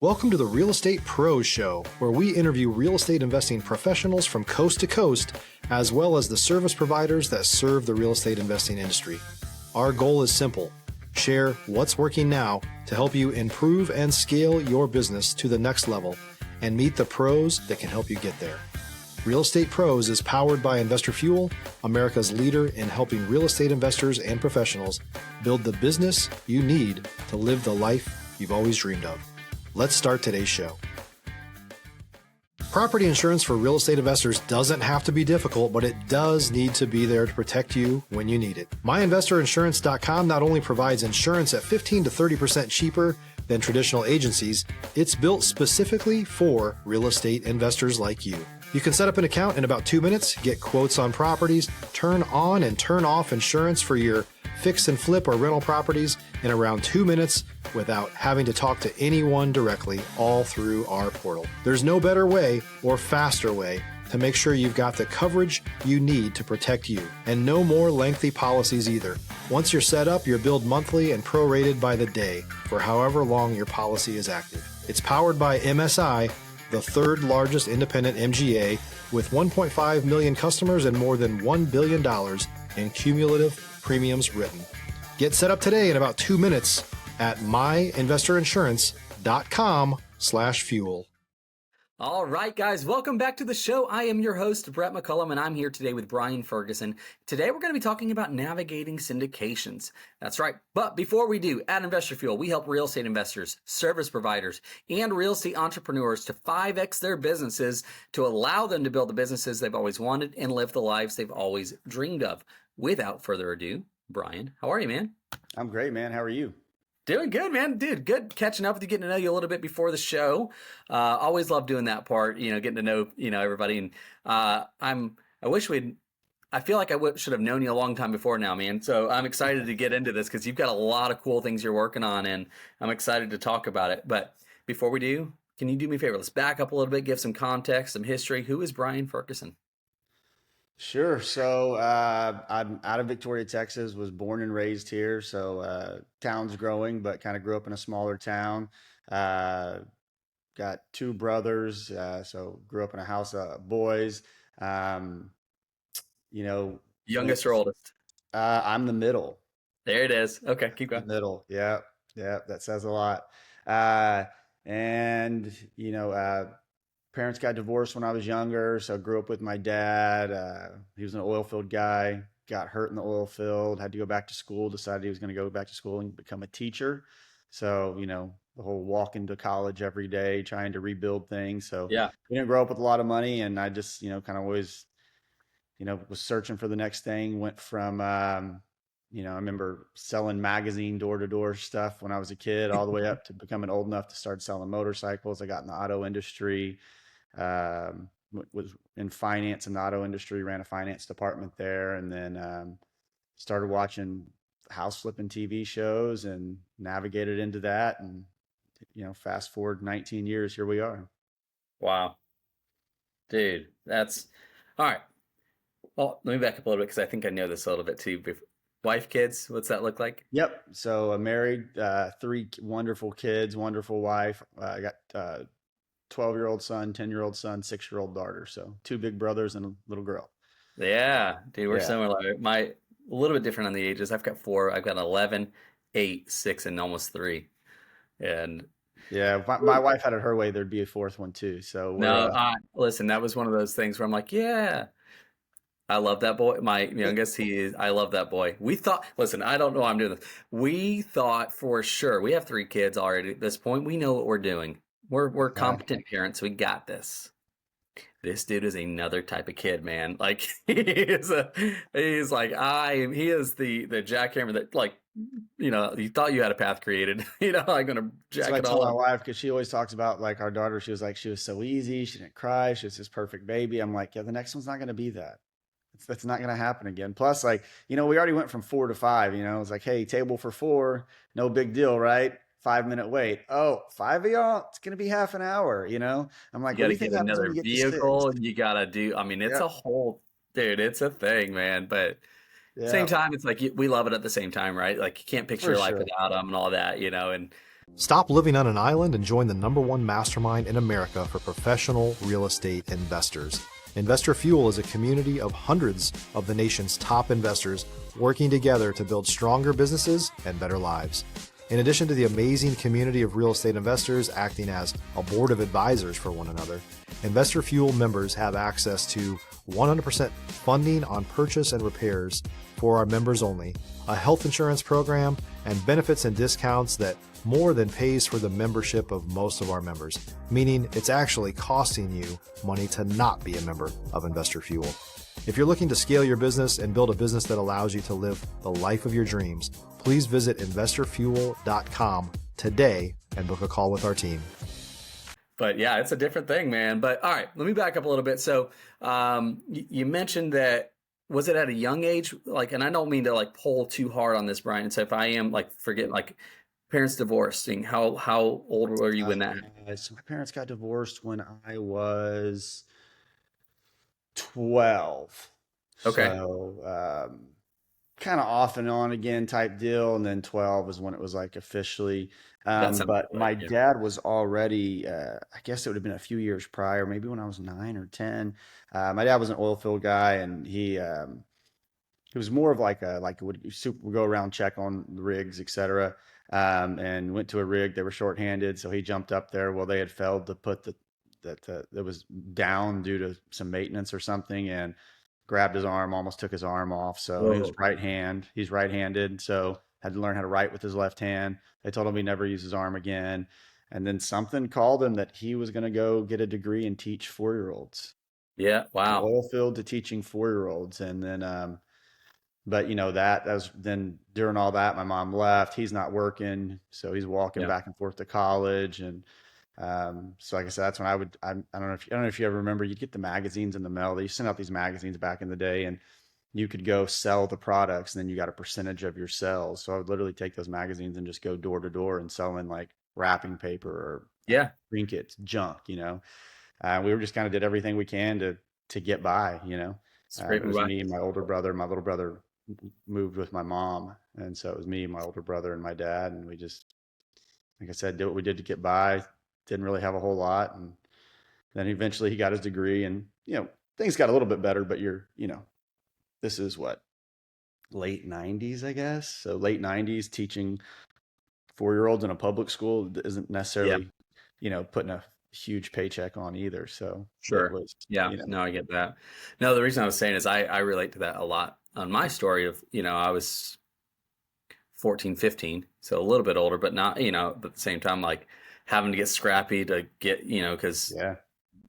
Welcome to the Real Estate Pros Show, where we interview real estate investing professionals from coast to coast, as well as the service providers that serve the real estate investing industry. Our goal is simple: share what's working now to help you improve and scale your business to the next level and meet the pros that can help you get there. Real Estate Pros is powered by Investor Fuel, America's leader in helping real estate investors and professionals build the business you need to live the life you've always dreamed of. Let's start today's show. Property insurance for real estate investors doesn't have to be difficult, but it does need to be there to protect you when you need it. MyInvestorInsurance.com not only provides insurance at 15 to 30% cheaper than traditional agencies, it's built specifically for real estate investors like you. You can set up an account in about 2 minutes, get quotes on properties, turn on and turn off insurance for your fix and flip or rental properties in around 2 minutes without having to talk to anyone directly, all through our portal. There's no better way or faster way to make sure you've got the coverage you need to protect you, and no more lengthy policies either. Once you're set up, you're billed monthly and prorated by the day for however long your policy is active. It's powered by MSI, the third largest independent MGA, with 1.5 million customers and more than $1 billion in cumulative premiums written. Get set up today in about 2 minutes at myinvestorinsurance.com/fuel. All right, guys, welcome back to the show. I am your host, Brett McCollum, and I'm here today with Brian Ferguson. Today, we're going to be talking about navigating syndications. That's right. But before we do, at Investor Fuel, we help real estate investors, service providers, and real estate entrepreneurs to 5X their businesses to allow them to build the businesses they've always wanted and live the lives they've always dreamed of. Without further ado, Brian, how are you, man? I'm great, man. How are you? Doing good, man. Dude, good catching up with you, getting to know you a little bit before the show. Always love doing that part, getting to know, everybody. And I feel like I should have known you a long time before now, man. So I'm excited to get into this because you've got a lot of cool things you're working on, and I'm excited to talk about it. But before we do, can you do me a favor? Let's back up a little bit, give some context, some history. Who is Brian Ferguson? Sure. So I'm out of Victoria, Texas, was born and raised here. So town's growing, but kind of grew up in a smaller town. Got two brothers, so grew up in a house of boys. Youngest or oldest? I'm the middle. There it is. Okay, keep going. The middle. Yeah, that says a lot. And parents got divorced when I was younger, so I grew up with my dad. He was an oil field guy, got hurt in the oil field, had to go back to school, decided he was going to go back to school and become a teacher. So, the whole walking to college every day, trying to rebuild things. So yeah, we didn't grow up with a lot of money, and I just, kind of always, was searching for the next thing. Went from, I remember selling magazine door-to-door stuff when I was a kid, all the way up to becoming old enough to start selling motorcycles. I got in the auto industry. Was in finance in the auto industry, ran a finance department there, and then started watching house flipping TV shows and navigated into that. And, fast forward 19 years, here we are. Wow. Dude, that's all right. Well, let me back up a little bit because I think I know this a little bit too. Wife, kids, what's that look like? Yep. So I'm married, 3 wonderful kids, wonderful wife. I got 12-year-old son, 10-year-old son, 6-year-old daughter. So 2 big brothers and a little girl. Yeah, dude, we're similar. A little bit different on the ages. I've got 4. I've got 11, 8, 6, and almost 3. And yeah, my wife had it her way. There'd be a 4th one too. So listen, that was one of those things where I'm like, yeah, I love that boy. My youngest, I love that boy. We thought, listen, I don't know why I'm doing this. We thought for sure, we have 3 kids already at this point. We know what we're doing. We're competent parents. We got this. This dude is another type of kid, man. Like he is the jackhammer that, like, you thought you had a path created. I'm gonna jack it all. I tell my wife, because she always talks about, like, our daughter. She was like, she was so easy. She didn't cry. She was this perfect baby. I'm like, yeah, the next one's not gonna be that. That's not going to happen again. Plus, like, we already went from 4 to 5, it was like, hey, table for 4, no big deal, right? 5-minute wait. Oh, 5 of y'all, it's going to be half an hour, I'm like, you got to get another vehicle. You got to do, it's a whole, dude, it's a thing, man. But same time, it's like, we love it at the same time, right? Like, you can't picture your life without them and all that, and Stop living on an island and join the #1 mastermind in America for professional real estate investors. Investor Fuel is a community of hundreds of the nation's top investors working together to build stronger businesses and better lives. In addition to the amazing community of real estate investors acting as a board of advisors for one another, Investor Fuel members have access to 100% funding on purchase and repairs for our members only, a health insurance program, and benefits and discounts that more than pays for the membership of most of our members, meaning it's actually costing you money to not be a member of Investor Fuel. If you're looking to scale your business and build a business that allows you to live the life of your dreams, please visit investorfuel.com today and book a call with our team. But yeah, it's a different thing, man. But all right, let me back up a little bit. So you mentioned that, was it at a young age? Like, and I don't mean to like pull too hard on this, Brian. So if I am like, forget like parents divorcing, how old were you when that happened? So my parents got divorced when I was 12. Okay. So kind of off and on again type deal. And then 12 is when it was like officially. But my dad was already, I guess it would have been a few years prior, maybe when I was 9 or 10. My dad was an oil field guy, and he was more of like would go around, check on the rigs, etc. And went to a rig. They were shorthanded, so he jumped up there. Well, they had failed to put that was down due to some maintenance or something, and grabbed his arm, almost took his arm off. So he was he's right-handed, so had to learn how to write with his left hand. They told him he'd never use his arm again. And then something called him that he was going to go get a degree and teach 4-year-olds. Yeah. Wow. Oil field to teaching 4-year-olds. And then, but that was then during all that, my mom left, he's not working. So he's walking back and forth to college. And, so like I said, that's when I don't know if you ever remember, you'd get the magazines in the mail. They sent out these magazines back in the day, and you could go sell the products, and then you got a percentage of your sales. So I would literally take those magazines and just go door to door and sell in like wrapping paper or trinkets, junk, we were just kind of did everything we can to get by, it was me and my older brother. My little brother moved with my mom. And so it was me, my older brother, and my dad. And we just, like I said, did what we did to get by. Didn't really have a whole lot. And then eventually he got his degree, and, things got a little bit better, but this is what, late 90s, I guess. So late 90s, teaching 4-year-olds in a public school isn't necessarily, putting a huge paycheck on either. So sure. No, I get that. No, the reason I was saying is I relate to that a lot on my story of, I was 14, 15, so a little bit older, but not, but at the same time, like having to get scrappy to get, because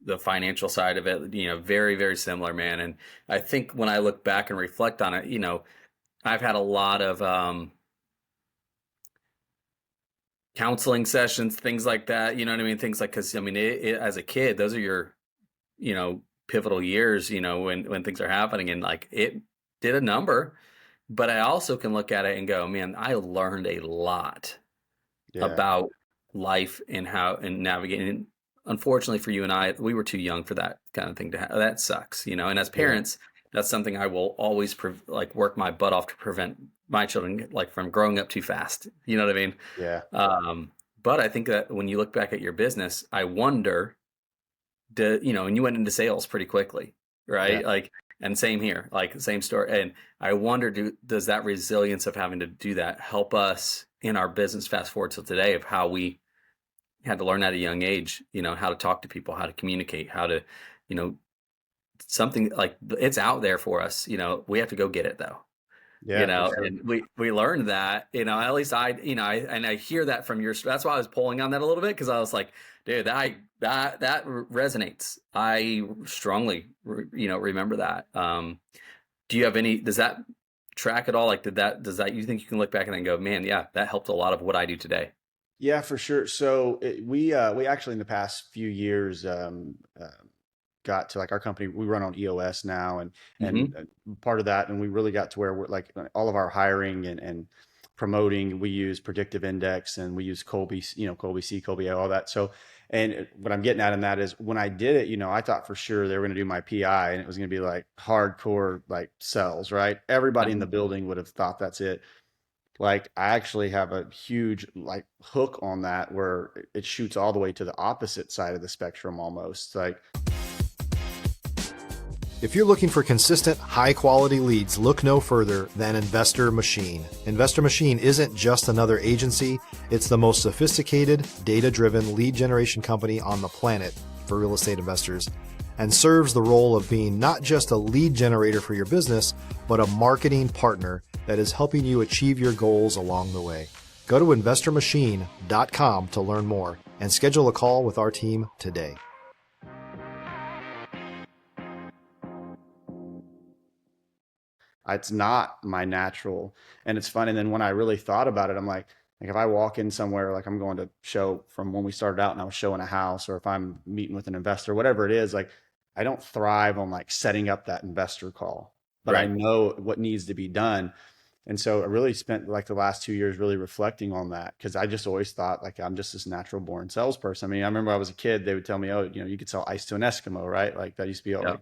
the financial side of it, very, very similar, man. And I think when I look back and reflect on it, I've had a lot of counseling sessions, things like that. You know what I mean? Things like, because as a kid, those are your, pivotal years. When things are happening, and like it did a number. But I also can look at it and go, man, I learned a lot about life and how and navigating. Unfortunately for you and I, we were too young for that kind of thing to have. That sucks, and as parents, that's something I will always work my butt off to prevent my children from growing up too fast. You know what I mean? Yeah. But I think that when you look back at your business, I wonder, and you went into sales pretty quickly, right? Yeah. And same here, same story. And I wonder, does that resilience of having to do that help us in our business fast forward to today, of how we had to learn at a young age, how to talk to people, how to communicate, how to, something like it's out there for us. We have to go get it though. Yeah, sure. And we learned that, at least I hear that from your, that's why I was pulling on that a little bit. Cause I was like, dude, that resonates. I strongly, remember that. Do you have does that track at all? Does that, you think you can look back and then go, man, yeah, that helped a lot of what I do today? Yeah, for sure. So we actually in the past few years got to our company. We run on EOS now, and part of that, and we really got to where we're all of our hiring and promoting. We use predictive index, and we use Colby, Colby C, Colby A, all that. So, and what I'm getting at in that is when I did it, I thought for sure they were going to do my PI, and it was going to be hardcore sales, right? Everybody in the building would have thought that's it. like I actually have a huge like hook on that where it shoots all the way to the opposite side of the spectrum almost. Like, If you're looking for consistent, high-quality leads, look no further than Investor Machine. Investor Machine isn't just another agency, it's the most sophisticated, data-driven lead generation company on the planet for real estate investors, and serves the role of being not just a lead generator for your business, but a marketing partner that is helping you achieve your goals along the way. Go to investormachine.com to learn more and schedule a call with our team today. it's not my natural. And it's funny. And then when I really thought about it, I'm like if I walk in somewhere, like I'm going to show from when we started out and I was showing a house, or if I'm meeting with an investor, whatever it is, like I don't thrive on like setting up that investor call, but I Right. know what needs to be done. And so I really spent like the last 2 years really reflecting on that, because I just always thought like I'm just this natural born salesperson. I mean, I remember I was a kid, they would tell me, oh, you could sell ice to an Eskimo, right? Like that used to be Yeah. like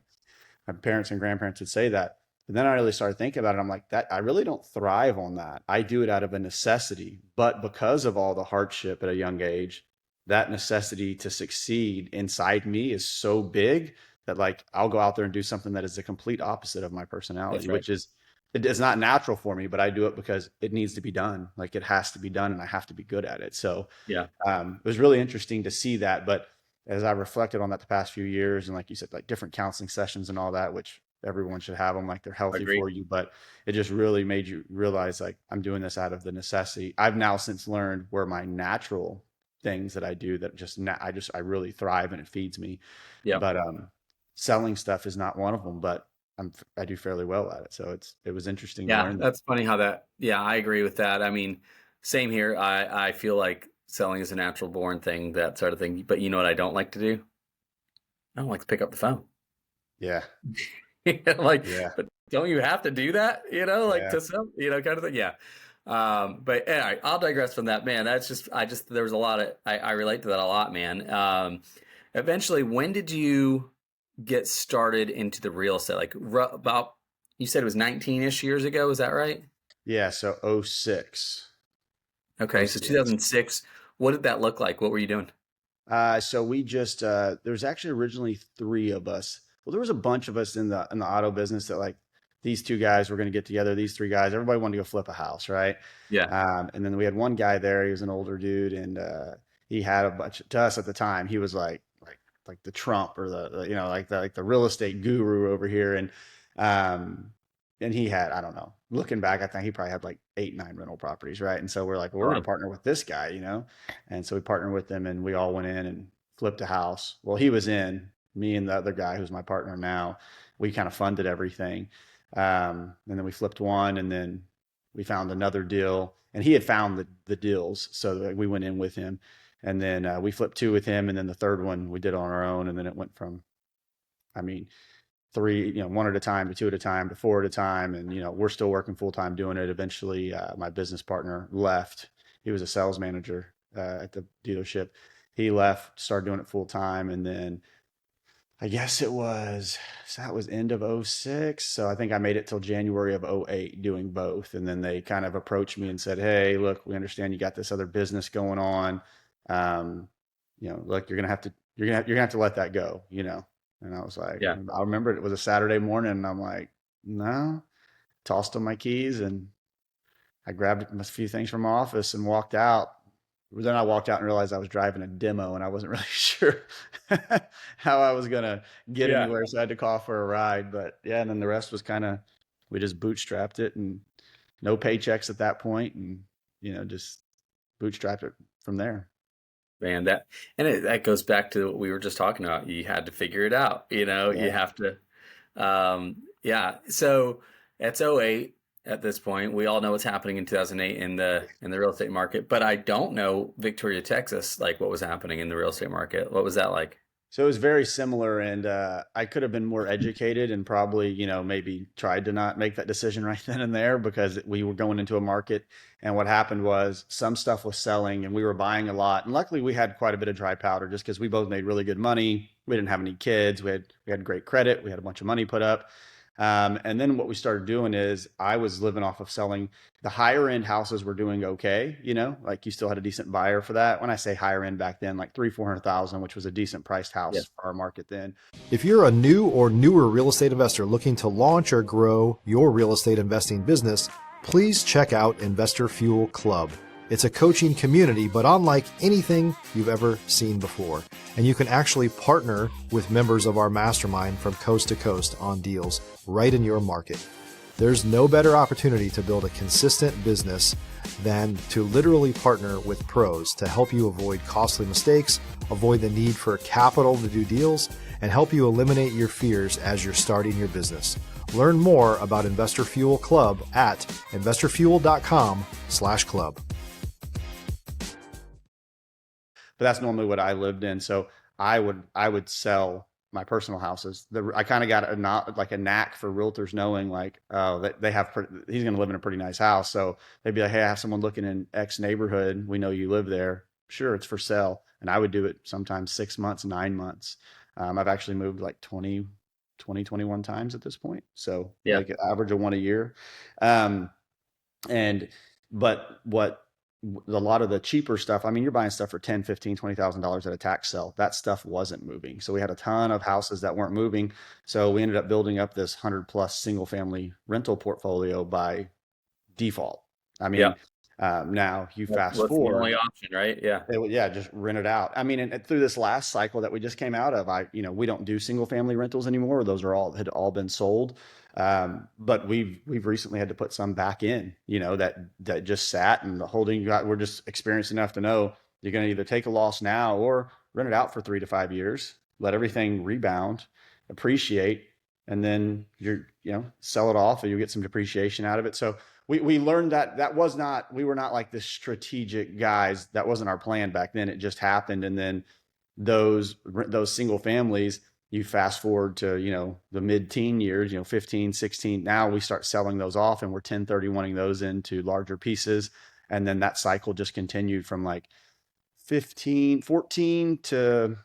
my parents and grandparents would say that. But then I really started thinking about it. I'm like, that I really don't thrive on that. I do it out of a necessity, but because of all the hardship at a young age, that necessity to succeed inside me is so big that like I'll go out there and do something that is the complete opposite of my That's personality, right. which is it is not natural for me, but I do it because it needs to be done. Like it has to be done and I have to be good at it. So Yeah. it was really interesting to see that. But as I reflected on that the past few years, and like you said, like different counseling sessions and all that, which everyone should have them, like they're healthy Agree. for you, but it just really made you realize like I'm doing this out of the necessity. I've now since learned where my natural things that I do that I really thrive and it feeds me. Yeah. But selling stuff is not one of them, but I do fairly well at it. So it was interesting to Yeah. learn that. That's funny how that, yeah, I agree with that. I mean, same here. I feel like selling is a natural born thing, that sort of thing. But you know what I don't like to do? I don't like to pick up the phone. Yeah. Like, Yeah. but don't you have to do that, like Yeah. to sell, kind of thing. Yeah. But anyway, I'll digress from that, man. That's just, there was a lot of, I relate to that a lot, man. Eventually, when did you get started into the real estate? Like about, you said it was 19-ish years ago. Is that right? Yeah. So '06. Okay. So 2006, what did that look like? What were you doing? So we just there was actually originally three of us. Well, there was a bunch of us in the auto business that like these two guys were going to get together. These three guys, everybody wanted to go flip a house, right? Yeah. And then we had one guy there. He was an older dude, and he had a bunch to us at the time. He was like the Trump or like the real estate guru over here, um, and he had, I don't know. Looking back, I think he probably had like 8, 9 rental properties, right? And so we're like, well, we're going to Wow. partner with this guy. And so we partnered with him, and we all went in and flipped a house. Well, he was in. Me and the other guy, who's my partner now, we kind of funded everything. And then we flipped one, and then we found another deal, and he had found the deals, so we went in with him, and then we flipped two with him, and then the third one we did on our own, and then it went from, I mean, three, one at a time to two at a time to four at a time. And, we're still working full time doing it. Eventually, my business partner left. He was a sales manager at the dealership. He left, started doing it full time. And then I guess so that was end of '06. So I think I made it till January of '08 doing both. And then they kind of approached me and said, hey, look, we understand you got this other business going on. Look, you're gonna have to let that go. And I was like, Yeah. I remember it was a Saturday morning, and I'm like, no, tossed them my keys, and I grabbed a few things from my office and walked out. Then I walked out and realized I was driving a demo, and I wasn't really sure how I was gonna get Yeah. anywhere, so I had to call for a ride. But yeah, and then the rest was we just bootstrapped it, and no paychecks at that point, and just bootstrapped it from there. Man, that goes back to what we were just talking about. You had to figure it out, you Yeah. have to, yeah. So it's '08 at this point. We all know what's happening in 2008 in the real estate market, but I don't know Victoria, Texas, like what was happening in the real estate market. What was that like? So it was very similar, and I could have been more educated and probably, maybe tried to not make that decision right then and there, because we were going into a market, and what happened was some stuff was selling, and we were buying a lot. And luckily, we had quite a bit of dry powder, just because we both made really good money. We didn't have any kids. We had great credit. We had a bunch of money put up. And then what we started doing is I was living off of selling. The higher end houses were doing okay, like you still had a decent buyer for that. When I say higher end back then, like 300,000-400,000, which was a decent priced Yeah. house for our market then. If you're a new or newer real estate investor looking to launch or grow your real estate investing business, please check out Investor Fuel Club. It's a coaching community, but unlike anything you've ever seen before. And you can actually partner with members of our mastermind from coast to coast on deals right in your market. There's no better opportunity to build a consistent business than to literally partner with pros to help you avoid costly mistakes, avoid the need for capital to do deals, and help you eliminate your fears as you're starting your business. Learn more about Investor Fuel Club at investorfuel.com/club. But that's normally what I lived in. So I would sell my personal houses. I kind of got a knack for realtors knowing like, oh, he's going to live in a pretty nice house. So they'd be like, hey, I have someone looking in X neighborhood. We know you live there. Sure, it's for sale. And I would do it sometimes 6 months, 9 months. I've actually moved like 21 times at this point. So like an average of one a year. But what a lot of the cheaper stuff, I mean, you're buying stuff for $10,000, $15,000, $20,000 at a tax sale. That stuff wasn't moving. So we had a ton of houses that weren't moving. So we ended up building up this 100+ single family rental portfolio by default. I mean, now you fast What's forward. the only option, right? Yeah. Just rent it out. I mean, and through this last cycle that we just came out of, we don't do single family rentals anymore. Those had all been sold. But we've recently had to put some back in, that just sat and we're just experienced enough to know you're going to either take a loss now or rent it out for 3 to 5 years, let everything rebound, appreciate, and then sell it off and you get some depreciation out of it. So we learned we were not like the strategic guys. That wasn't our plan back then. It just happened. And then those single families, you fast forward to, the mid-teen years, 15, 16. Now we start selling those off and we're 1031ing those into larger pieces. And then that cycle just continued from like 14 to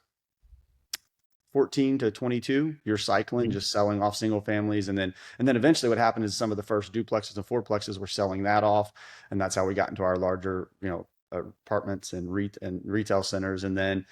22, you're cycling, just selling off single families. And then eventually what happened is some of the first duplexes and fourplexes were selling that off. And that's how we got into our larger, apartments and retail centers. And then,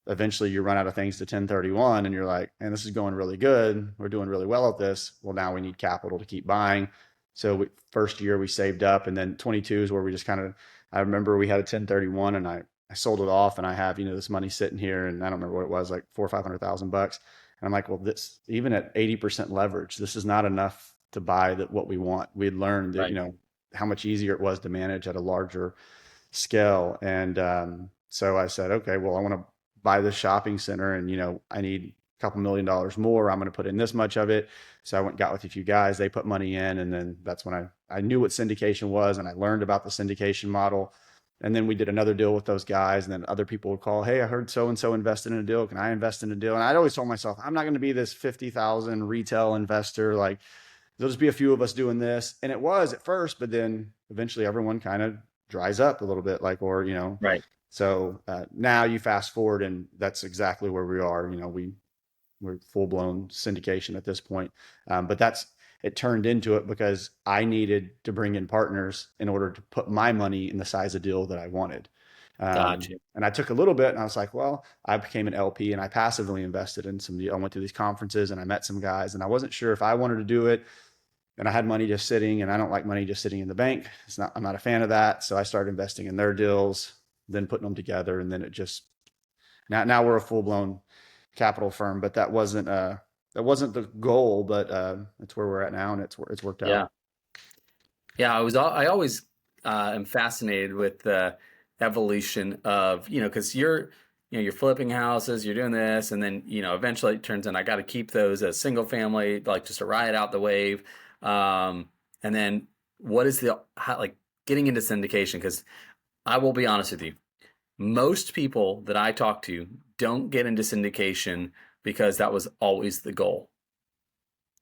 eventually you run out of things to 1031 and you're like, and this is going really good. We're doing really well at this. Well, now we need capital to keep buying. So first year we saved up, and then 22 is where we just I remember we had a 1031 and I sold it off, and I have, this money sitting here, and I don't remember what it was, like $400,000 or $500,000. And I'm like, well, this, even at 80% leverage, this is not enough to buy what we want. We had learned that, how much easier it was to manage at a larger scale. And so I said, okay, well, I want to buy this shopping center, and, I need a couple $1 million more. I'm going to put in this much of it. So I went and got with a few guys, they put money in. And then that's when I knew what syndication was, and I learned about the syndication model. And then we did another deal with those guys, and then other people would call, hey, I heard so-and-so invested in a deal. Can I invest in a deal? And I'd always told myself, I'm not going to be this 50,000 retail investor. Like, there'll just be a few of us doing this. And it was at first, but then eventually everyone kind of dries up a little bit, Right. So now you fast forward, and that's exactly where we are. We're full-blown syndication at this point. But it turned into it because I needed to bring in partners in order to put my money in the size of deal that I wanted. Gotcha. And I took a little bit, and I was like, well, I became an LP, and I passively invested in I went to these conferences and I met some guys, and I wasn't sure if I wanted to do it. And I had money just sitting, and I don't like money just sitting in the bank. I'm not a fan of that. So I started investing in their deals, then putting them together. And then it just, now we're a full-blown capital firm, but that wasn't the goal, but it's where we're at now, and it's worked out. Yeah. I always am fascinated with the evolution of, because you're flipping houses, you're doing this, and then, eventually it turns in, I got to keep those as single family, like just to ride out the wave. And then what is getting into syndication? Because I will be honest with you, most people that I talk to don't get into syndication because that was always the goal.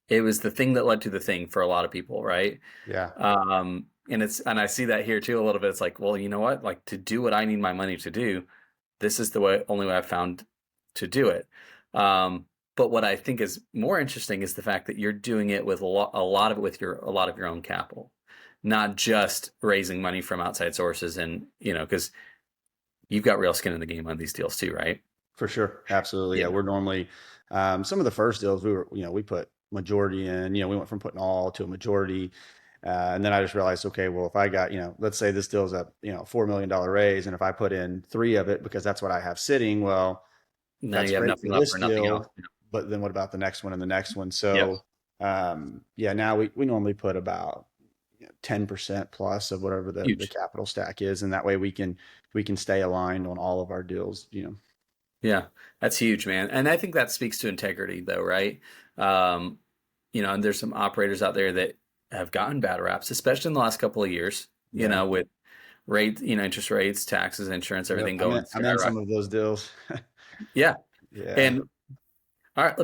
It was the thing that led to the thing for a lot of people, right? Yeah. And I see that here too a little bit. It's like, well, you know what? Like, to do what I need my money to do, this is the only way I've found to do it. But what I think is more interesting is the fact that you're doing it with a lot of it with a lot of your own capital, not just raising money from outside sources. And, because you've got real skin in the game on these deals too, right? For sure. Absolutely. Yeah. Yeah. We're normally, some of the first deals we put majority in, we went from putting all to a majority. And then I just realized, okay, well, if I got, let's say this deal's a, $4 million raise. And if I put in three of it because that's what I have sitting, well, Now that's you have great nothing for left this for nothing else. deal. But then what about the next one and the next one? Yep. So, yeah, now we normally put about 10% plus of whatever the Huge. capital stack is. And that way we can stay aligned on all of our deals, Yeah, that's huge, man. And I think that speaks to integrity, though, right? Um, and there's some operators out there that have gotten bad raps, especially in the last couple of years, Yeah. with rate, interest rates, taxes, insurance, Yep. everything going I'm in some skyrocket. of those deals. Yeah. Yeah. And all right,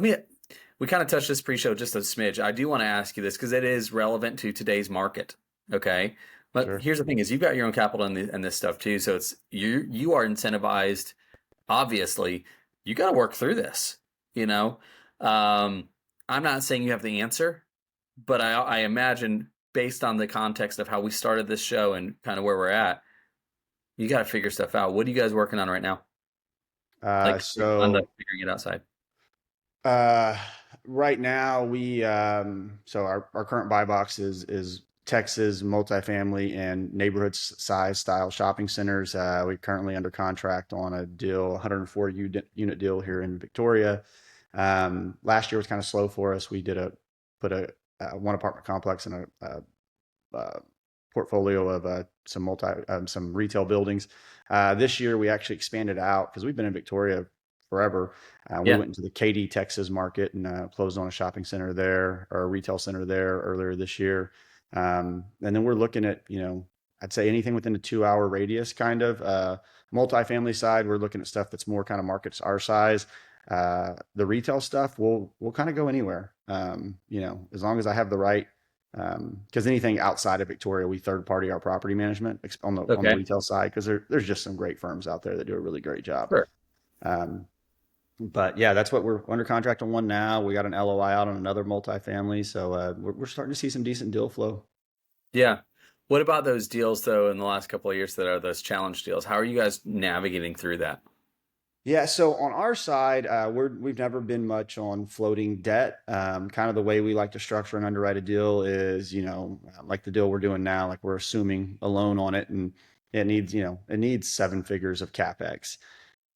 we kind of touched this pre-show just a smidge. I do want to ask you this because it is relevant to today's market. Okay. But Sure. here's the thing is you've got your own capital in this stuff too. So it's you are incentivized. Obviously, you got to work through this, I'm not saying you have the answer, but I imagine based on the context of how we started this show and kind of where we're at, you got to figure stuff out. What are you guys working on right now? Like on the So figuring it outside. right now so our current buy box is Texas multifamily and neighborhood size style shopping centers. We're currently under contract on a deal, 140 unit deal here in Victoria. Last year was kind of slow for us. We put a one apartment complex in a portfolio of some retail buildings. This year we actually expanded out because we've been in Victoria forever. We Yeah. went into the Katy, Texas market and closed on a shopping center there or a retail center there earlier this year. And then we're looking at, I'd say anything within a 2 hour radius kind of. Multifamily side, we're looking at stuff that's more kind of markets our size. The retail stuff, we'll kind of go anywhere. As long as I have the right, because anything outside of Victoria, we third party our property management on the Okay. retail side, because there's just some great firms out there that do a really great job. Sure. But yeah, that's what we're under contract on one now. We got an LOI out on another multifamily, so we're starting to see some decent deal flow. Yeah. What about those deals though in the last couple of years that are those challenge deals? How are you guys navigating through that? Yeah, so on our side, we've never been much on floating debt. Kind of the way we like to structure and underwrite a deal is, like the deal we're doing now, like we're assuming a loan on it, and it needs seven figures of CapEx.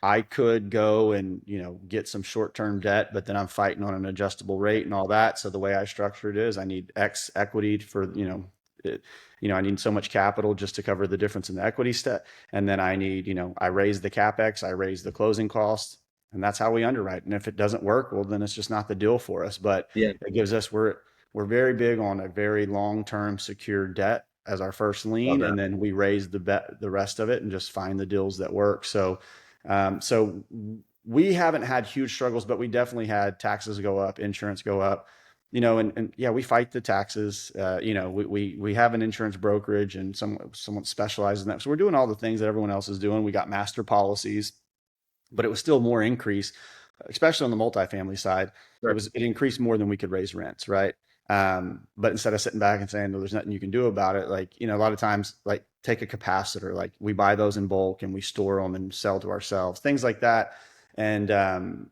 I could go and, get some short-term debt, but then I'm fighting on an adjustable rate and all that. So the way I structure it is I need X equity for, I need so much capital just to cover the difference in the equity step. And then I need, I raise the CapEx, I raise the closing costs, and that's how we underwrite. And if it doesn't work, well, then it's just not the deal for us. But Yeah. it gives us, we're very big on a very long-term secured debt as our first Love lien. that. And then we raise the rest of it and just find the deals that work. So we haven't had huge struggles, but we definitely had taxes go up, insurance go up, and yeah, we fight the taxes. We have an insurance brokerage and someone specializes in that. So we're doing all the things that everyone else is doing. We got master policies, but it was still more increase, especially on the multifamily side. Sure. It increased more than we could raise rents. Right. But instead of sitting back and saying, no, there's nothing you can do about it. Like, a lot of times, like take a capacitor, like we buy those in bulk and we store them and sell to ourselves, things like that. And,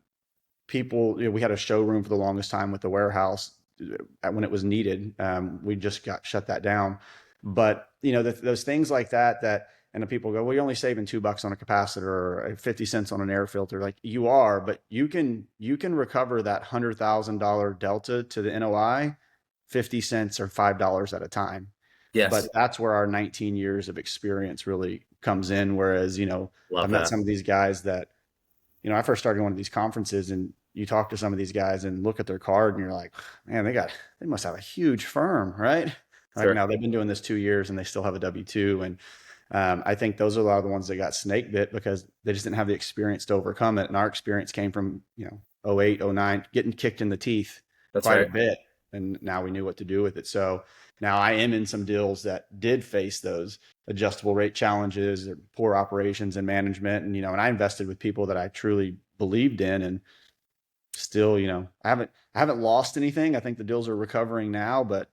people, we had a showroom for the longest time with the warehouse when it was needed. We just got shut that down. But, those things like that, and the people go, well, you're only saving $2 on a capacitor or 50 cents on an air filter. Like you are, but you can recover that $100,000 delta to the NOI 50 cents or $5 at a time. Yes. But that's where our 19 years of experience really comes in. Whereas, Love I've met that. some of these guys that, I first started one of these conferences and you talk to some of these guys and look at their card and you're like, man, they must have a huge firm, right? Sure. Like now they've been doing this 2 years and they still have a W-2. And I think those are a lot of the ones that got snake bit because they just didn't have the experience to overcome it. And our experience came from, 08, 09, getting kicked in the teeth quite a bit. And now we knew what to do with it. So now I am in some deals that did face those adjustable rate challenges, or poor operations and management. And, and I invested with people that I truly believed in. And still, I haven't lost anything. I think the deals are recovering now, but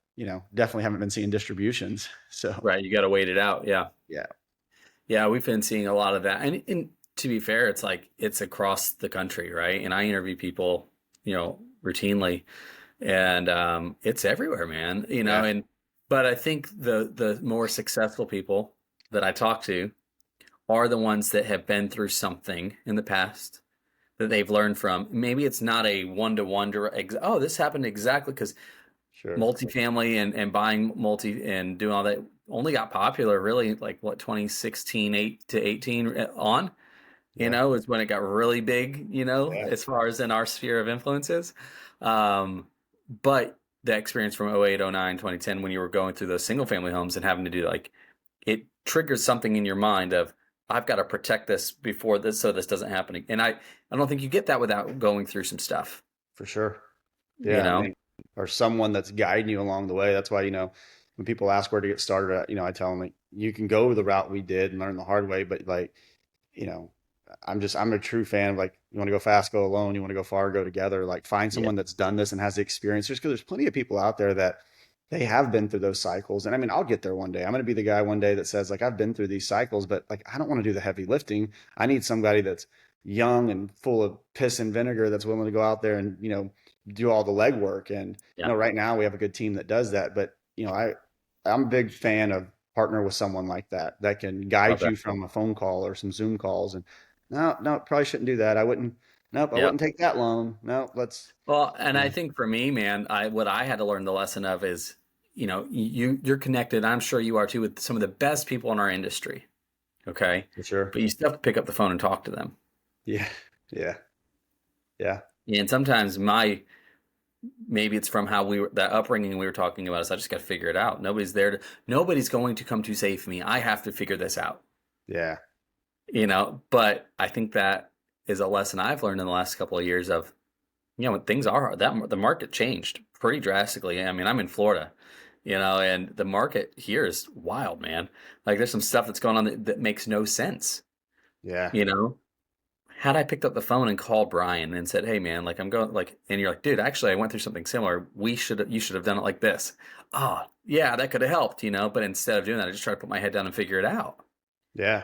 definitely haven't been seeing distributions. So Right. You got to wait it out. Yeah. yeah, Yeah. We've been seeing a lot of that. And to be fair, it's like it's across the country, right? And I interview people, routinely, and it's everywhere, man. yeah, But I think the more successful people that I talk to are the ones that have been through something in the past that they've learned from. Maybe it's not a one-to-one direct, oh, this happened exactly because sure. multifamily and buying multi and doing all that only got popular really like what 2016 8 to 18 on, Yeah, is when it got really big, yeah, as far as in our sphere of influences. Um, but the experience from 08, 09, 2010, when you were going through those single family homes and having to do like, it triggers something in your mind of, I've got to protect this before this, so this doesn't happen. And I don't think you get that without going through some stuff, for sure. you Yeah, know? or someone that's guiding you along the way. That's why, when people ask where to get started at, I tell them like you can go the route we did and learn the hard way, but like, you know, I'm a true fan of like, you want to go fast, go alone. You want to go far, go together. Like find Yeah. someone that's done this and has the experience. Just because there's plenty of people out there that they have been through those cycles. And I mean, I'll get there one day. I'm going to be the guy one day that says like, I've been through these cycles, but like, I don't want to do the heavy lifting. I need somebody that's young and full of piss and vinegar that's willing to go out there and, do all the legwork. And, Yeah. right now we have a good team that does that. But, I'm a big fan of partner with someone like that can Love guide that. you from a phone call or some Zoom calls. And no, no, probably shouldn't do that. I wouldn't. Nope, I Yeah. wouldn't take that loan. No, let's. Well, and I Yeah, think for me, man, what I had to learn the lesson of is, you're connected. I'm sure you are too with some of the best people in our industry. Okay. for sure. But you still have to pick up the phone and talk to them. Yeah, yeah, yeah, And sometimes maybe it's from how that upbringing we were talking about is I just got to figure it out. Nobody's going to come to save me. I have to figure this out, yeah, but I think that is a lesson I've learned in the last couple of years of, when things are hard, that the market changed pretty drastically. I mean, I'm in Florida, and the market here is wild, man. Like there's some stuff that's going on that makes no sense, yeah, you know? Had I picked up the phone and called Brian and said, "Hey, man, like I'm going like," and you're like, "Dude, actually, I went through something similar. You should have done it like this." Oh, yeah, that could have helped, But instead of doing that, I just try to put my head down and figure it out. yeah.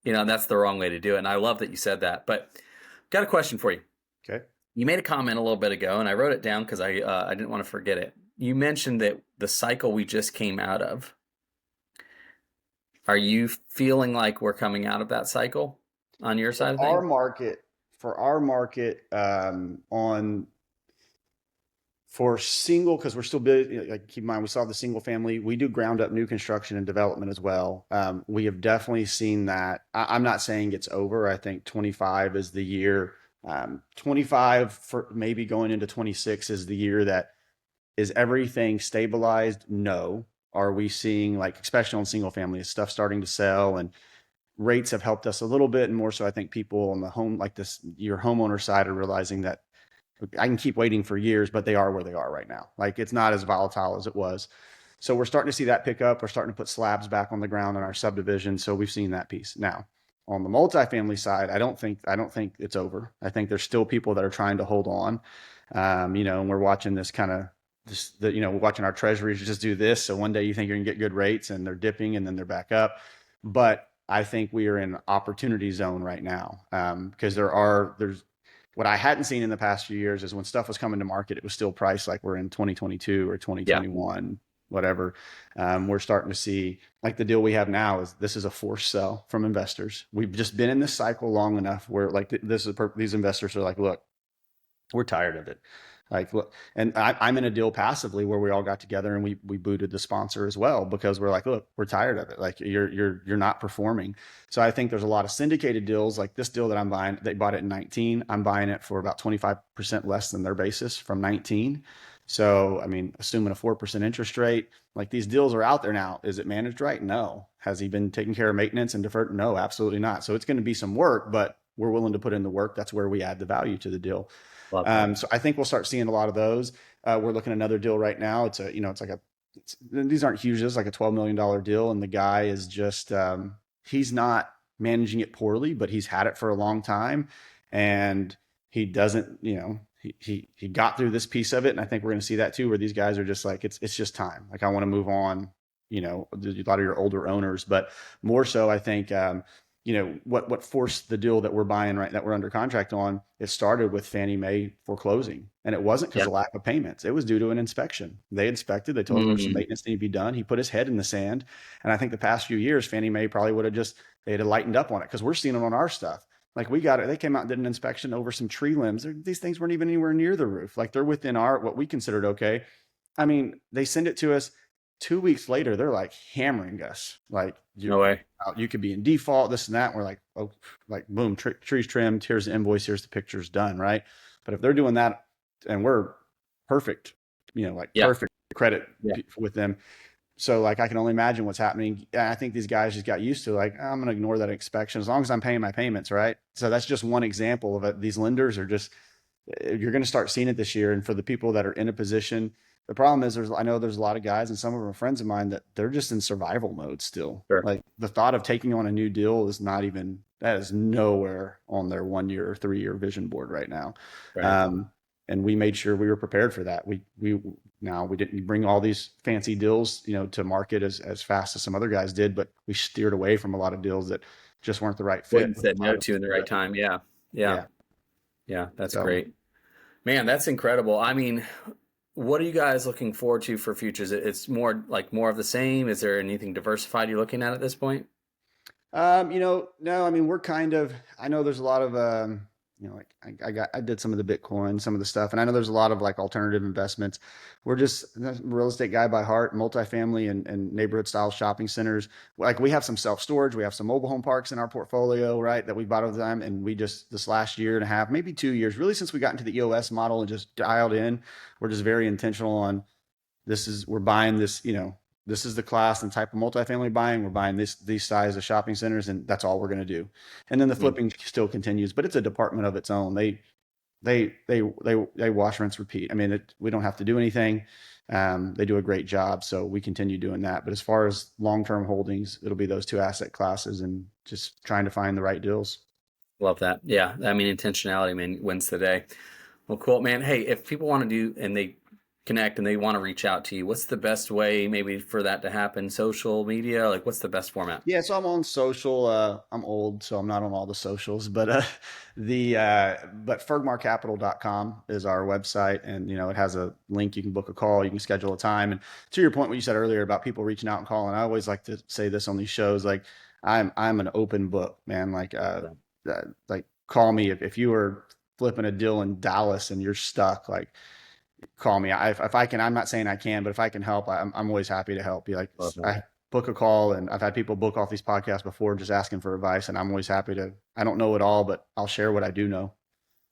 And that's the wrong way to do it. And I love that you said that. But got a question for you. Okay. You made a comment a little bit ago, and I wrote it down because I didn't want to forget it. You mentioned that the cycle we just came out of. Are you feeling like we're coming out of that cycle on your side of Our things? market, for our market, on for single, because we're still big, like keep in mind, we saw the single family. We do ground up new construction and development as well. We have definitely seen that. I'm not saying it's over. I think 25 is the year. 25 for maybe going into 26 is the year that is everything stabilized? No. Are we seeing like, especially on single family, is stuff starting to sell and rates have helped us a little bit. And more so, I think people on the home, like this, your homeowner side are realizing that I can keep waiting for years, but they are where they are right now. Like it's not as volatile as it was. So we're starting to see that pick up. We're starting to put slabs back on the ground in our subdivision. So we've seen that piece. Now, on the multifamily side, I don't think it's over. I think there's still people that are trying to hold on. And we're watching this kind of we're watching our treasuries just do this. So one day you think you're gonna get good rates and they're dipping and then they're back up. But I think we are in opportunity zone right now. Because there's what I hadn't seen in the past few years is when stuff was coming to market, it was still priced like we're in 2022 or Yeah. 2021, whatever. We're starting to see like the deal we have now is this is a forced sell from investors. We've just been in this cycle long enough where like these investors are like, look, we're tired of it. Like, look, and I'm in a deal passively where we all got together and we booted the sponsor as well because we're like, look, we're tired of it. Like you're not performing. So I think there's a lot of syndicated deals like this deal that I'm buying. They bought it in 19. I'm buying it for about 25% less than their basis from 19. So I mean, assuming a 4% interest rate, like these deals are out there now. Is it managed right? No. Has he been taking care of maintenance and deferred? No, absolutely not. So it's going to be some work, but we're willing to put in the work. That's where we add the value to the deal. Love that. So I think we'll start seeing a lot of those. We're looking at another deal right now. These aren't huge. It's like a $12 million deal. And the guy is just, he's not managing it poorly, but he's had it for a long time and he doesn't, he got through this piece of it. And I think we're going to see that too, where these guys are just like, it's just time. Like, I want to move on, a lot of your older owners, but more so, I think, what forced the deal that we're buying that we're under contract on, it started with Fannie Mae foreclosing. And it wasn't because of lack of payments. It was due to an inspection. They inspected, they told him there was some maintenance needed to be done. He put his head in the sand. And I think the past few years, Fannie Mae probably would have they'd have lightened up on it, because we're seeing it on our stuff. Like, we got it. They came out and did an inspection over some tree limbs. These things weren't even anywhere near the roof. Like, they're within what we considered okay. I mean, they send it to us 2 weeks later. They're like hammering us. Like, no way. You could be in default, this and that. And we're like, oh, like, boom, trees trimmed. Here's the invoice. Here's the pictures, done. Right. But if they're doing that and we're perfect, perfect credit with them. So, like, I can only imagine what's happening. I think these guys just got used to, like, I'm going to ignore that inspection as long as I'm paying my payments. Right. So that's just one example of it. These lenders are you're going to start seeing it this year. And for the people that are in a position, the problem is I know there's a lot of guys, and some of them are friends of mine, that they're just in survival mode still. Sure. Like, the thought of taking on a new deal that is nowhere on their 1 year or 3 year vision board right now. Right. And we made sure we were prepared for that. We didn't bring all these fancy deals, to market as fast as some other guys did, but we steered away from a lot of deals that just weren't the right fit. Said no to in the right time. Yeah. That's great, man. That's incredible. I mean, what are you guys looking forward to for futures? It's more of the same. Is there anything diversified you're looking at this point? No, I mean, I know there's a lot of, I did some of the Bitcoin, some of the stuff, and I know there's a lot of like alternative investments. We're just a real estate guy by heart, multifamily and neighborhood style shopping centers. Like, we have some self-storage, we have some mobile home parks in our portfolio, right, that we bought over time. And we just, this last year and a half, maybe 2 years, really since we got into the EOS model and just dialed in, we're just very intentional on we're buying this, this is the class and type of multifamily buying. We're buying these size of shopping centers, and that's all we're going to do. And then the flipping still continues, but it's a department of its own. They wash, rinse, repeat. I mean, we don't have to do anything. They do a great job, so we continue doing that. But as far as long-term holdings, it'll be those two asset classes and just trying to find the right deals. Love that. Yeah, I mean, intentionality, man, wins the day. Well, cool, man. Hey, if people want to do and they connect and they want to reach out to you, what's the best way maybe for that to happen? Social media, like, what's the best format? Yeah, so I'm on social. I'm old, so I'm not on all the socials, but fergmarcapital.com is our website, and it has a link. You can book a call, you can schedule a time. And to your point, what you said earlier about people reaching out and calling, I always like to say this on these shows, like, I'm an open book, man. Like, call me if you are flipping a deal in Dallas and you're stuck, like, call me. If I can, I'm not saying I can, but if I can help, I'm always happy to help you. Like, I book a call, and I've had people book off these podcasts before just asking for advice, and I'm always happy to. I don't know it all, but I'll share what I do know.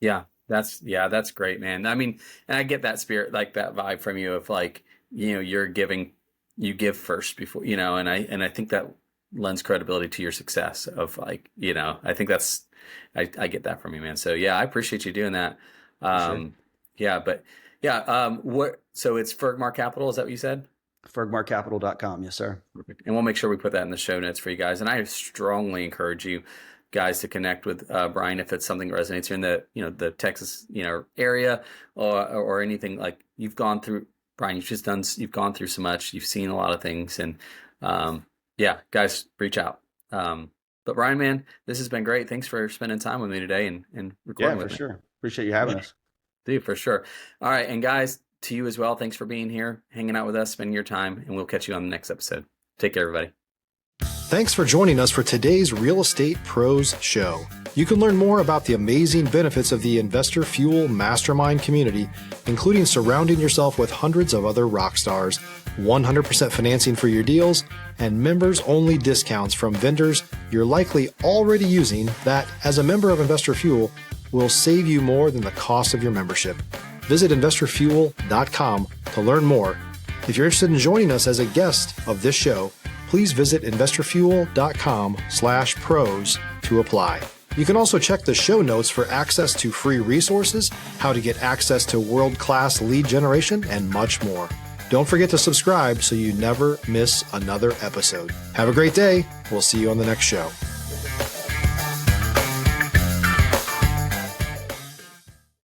Yeah, that's great, man. I mean, and I get that spirit, like that vibe from you of like, you're giving, you give first before, and I think that lends credibility to your success of like, I think that's, I get that from you, man. So yeah, I appreciate you doing that. Sure. So it's Fergmar Capital, is that what you said? fergmarcapital.com. Yes, sir. Perfect. And we'll make sure we put that in the show notes for you guys. And I strongly encourage you guys to connect with Brian if it's something that resonates. You're in the Texas, area or anything. Like, you've gone through, Brian, you've gone through so much. You've seen a lot of things, and guys, reach out. But Brian, man, this has been great. Thanks for spending time with me today and recording with me. Yeah, for sure. Appreciate you having us. Dude, for sure. All right. And guys, to you as well, thanks for being here, hanging out with us, spending your time, and we'll catch you on the next episode. Take care, everybody. Thanks for joining us for today's Real Estate Pros Show. You can learn more about the amazing benefits of the Investor Fuel Mastermind community, including surrounding yourself with hundreds of other rock stars, 100% financing for your deals, and members-only discounts from vendors you're likely already using that, as a member of Investor Fuel, will save you more than the cost of your membership. Visit investorfuel.com to learn more. If you're interested in joining us as a guest of this show, please visit investorfuel.com/pros to apply. You can also check the show notes for access to free resources, how to get access to world-class lead generation, and much more. Don't forget to subscribe so you never miss another episode. Have a great day. We'll see you on the next show.